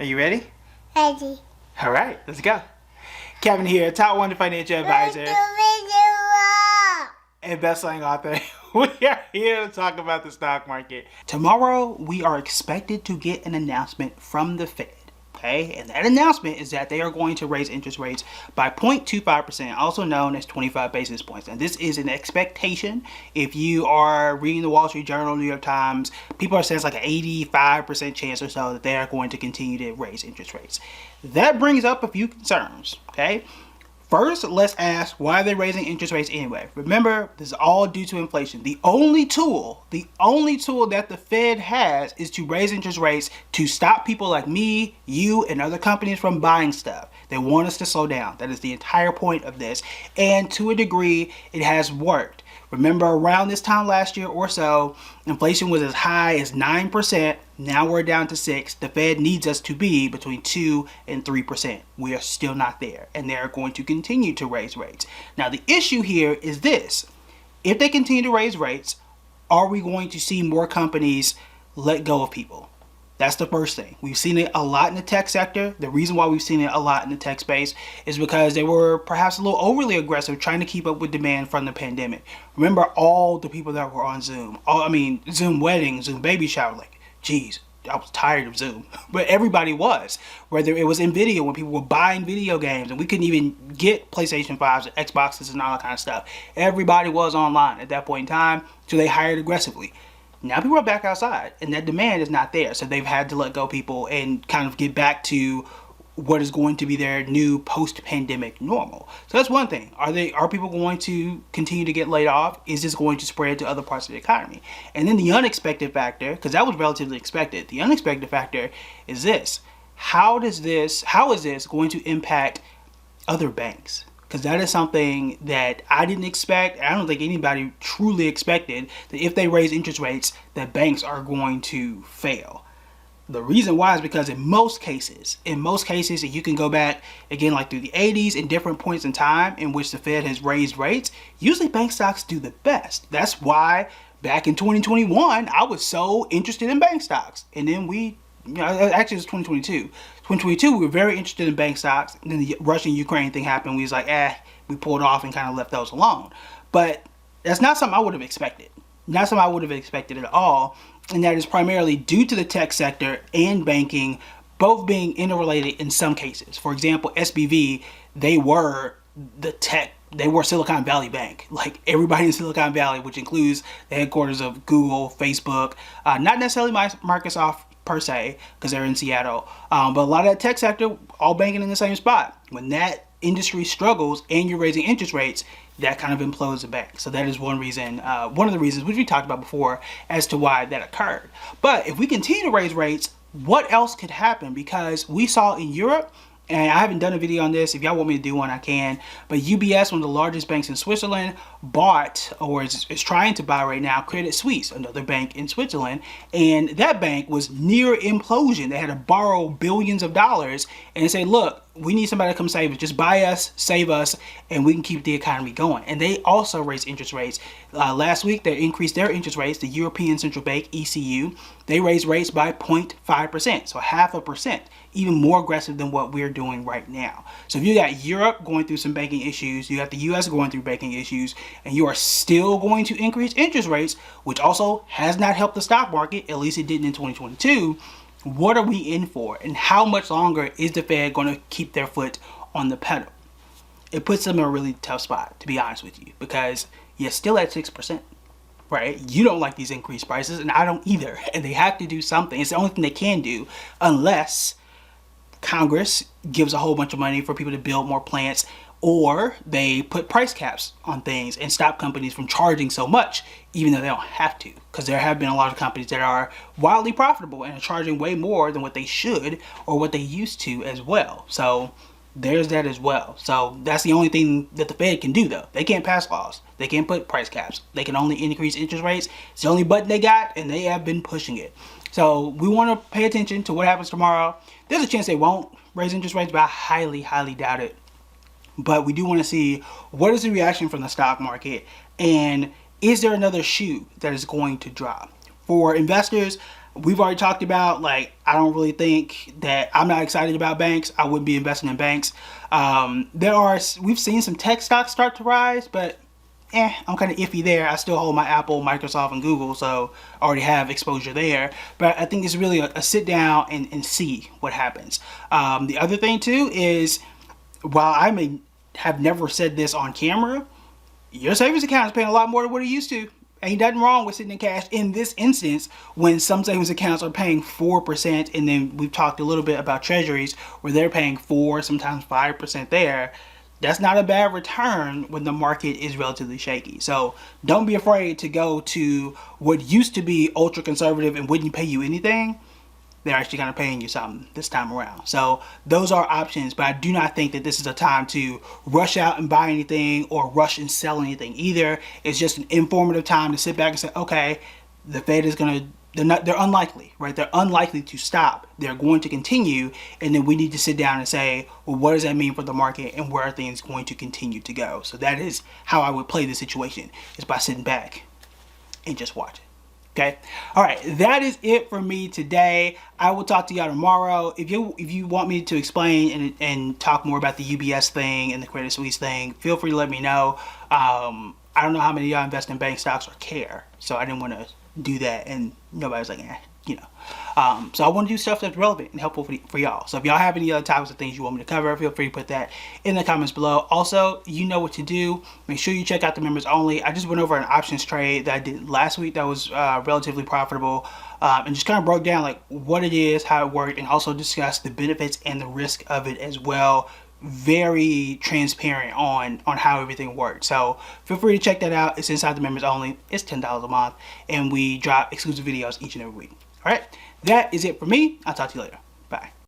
Are you ready? Ready. All right, let's go. Kevin here, top 1 financial advisor and best-selling author. We are here to talk about the stock market. Tomorrow, we are expected to get an announcement from the Fed. Okay, and that announcement is that they are going to raise interest rates by 0.25%, also known as 25 basis points. And this is an expectation. If you are reading the Wall Street Journal, New York Times, people are saying it's like an 85% chance or so that they are going to continue to raise interest rates. That brings up a few concerns. Okay. First, let's ask, why are they raising interest rates anyway? Remember, this is all due to inflation. The only tool that the Fed has is to raise interest rates to stop people like me, you, and other companies from buying stuff. They want us to slow down. That is the entire point of this. And to a degree, it has worked. Remember, around this time last year or so, inflation was as high as 9%. Now we're down to 6%. The Fed needs us to be between 2 and 3%. We are still not there, and they're going to continue to raise rates. Now, the issue here is this. If they continue to raise rates, are we going to see more companies let go of people? That's the first thing. We've seen it a lot in the tech sector. The reason why we've seen it a lot in the tech space is because they were perhaps a little overly aggressive trying to keep up with demand from the pandemic. Remember all the people that were on Zoom. Zoom weddings, Zoom baby shower. Like, geez, I was tired of Zoom. But everybody was. Whether it was NVIDIA, when people were buying video games and we couldn't even get PlayStation 5s and Xboxes and all that kind of stuff. Everybody was online at that point in time, so they hired aggressively. Now people are back outside and that demand is not there. So they've had to let go people and kind of get back to what is going to be their new post-pandemic normal. So that's one thing. Are people going to continue to get laid off? Is this going to spread to other parts of the economy? And then the unexpected factor, because that was relatively expected. The unexpected factor is this. How is this going to impact other banks? Because that is something that I didn't expect. I don't think anybody truly expected that if they raise interest rates, that banks are going to fail. The reason why is because in most cases, and you can go back again like through the 80s and different points in time in which the Fed has raised rates, usually bank stocks do the best. That's why back in 2021, I was so interested in bank stocks. And then actually it was 2022. 2022, we were very interested in bank stocks. And then the Russian-Ukraine thing happened. We was like, we pulled off and kind of left those alone. But that's not something I would have expected. Not something I would have expected at all. And that is primarily due to the tech sector and banking both being interrelated in some cases. For example, SBV, they were Silicon Valley Bank. Like everybody in Silicon Valley, which includes the headquarters of Google, Facebook, not necessarily Microsoft per se, because they're in Seattle. But a lot of that tech sector, all banking in the same spot. When that industry struggles and you're raising interest rates, that kind of implodes the bank. So that is one reason, one of the reasons, which we talked about before, as to why that occurred. But if we continue to raise rates, what else could happen? Because we saw in Europe, and I haven't done a video on this. If y'all want me to do one, I can. But UBS, one of the largest banks in Switzerland, bought, or is trying to buy right now, Credit Suisse, another bank in Switzerland. And that bank was near implosion. They had to borrow billions of dollars and say, look, we need somebody to come save us. Just buy us, save us, and we can keep the economy going. And they also raised interest rates. Last week, they increased their interest rates. The European Central Bank, ECU, they raised rates by 0.5%, so 0.5%, even more aggressive than what we're doing right now. So if you got Europe going through some banking issues, you got the US going through banking issues, and you are still going to increase interest rates, which also has not helped the stock market, at least it didn't in 2022, what are we in for? And how much longer is the Fed going to keep their foot on the pedal? It puts them in a really tough spot, to be honest with you, because you're still at 6%, right? You don't like these increased prices, and I don't either. And they have to do something. It's the only thing they can do, unless Congress gives a whole bunch of money for people to build more plants, or they put price caps on things and stop companies from charging so much, even though they don't have to. Because there have been a lot of companies that are wildly profitable and are charging way more than what they should or what they used to as well. So there's that as well. So that's the only thing that the Fed can do, though. They can't pass laws. They can't put price caps. They can only increase interest rates. It's the only button they got, and they have been pushing it. So we want to pay attention to what happens tomorrow. There's a chance they won't raise interest rates, but I highly, highly doubt it. But we do want to see what is the reaction from the stock market, and is there another shoe that is going to drop? For investors, We've already talked about, like, I don't really think that, I'm not excited about banks. I wouldn't be investing in banks. We've seen some tech stocks start to rise, but I'm kind of iffy there. I still hold my Apple, Microsoft, and Google, so I already have exposure there. But I think it's really a sit down and see what happens. The other thing too is, while I may have never said this on camera, your savings account is paying a lot more than what it used to. Ain't nothing wrong with sitting in cash in this instance when some savings accounts are paying 4%, and then we've talked a little bit about treasuries where they're paying 4, sometimes 5% there. That's not a bad return when the market is relatively shaky. So don't be afraid to go to what used to be ultra conservative and wouldn't pay you anything. They're actually kind of paying you something this time around. So those are options, but I do not think that this is a time to rush out and buy anything or rush and sell anything either. It's just an informative time to sit back and say, okay, the Fed is going to, they're unlikely, right? They're unlikely to stop. They're going to continue, and then we need to sit down and say, well, what does that mean for the market, and where are things going to continue to go? So that is how I would play the situation, is by sitting back and just watching. Okay. All right. That is it for me today. I will talk to y'all tomorrow. If you want me to explain and talk more about the UBS thing and the Credit Suisse thing, feel free to let me know. I don't know how many of y'all invest in bank stocks or care, so I didn't want to do that, and nobody's like, you know. So I want to do stuff that's relevant and helpful for y'all. So if y'all have any other topics or things you want me to cover, feel free to put that in the comments below. Also, you know what to do. Make sure you check out the members only. I just went over an options trade that I did last week that was relatively profitable, and just kind of broke down like what it is, how it worked, and also discussed the benefits and the risk of it as well. Very transparent on how everything works. So feel free to check that out. It's inside the members only. It's $10 a month, and we drop exclusive videos each and every week. All right, that is it for me. I'll talk to you later. Bye.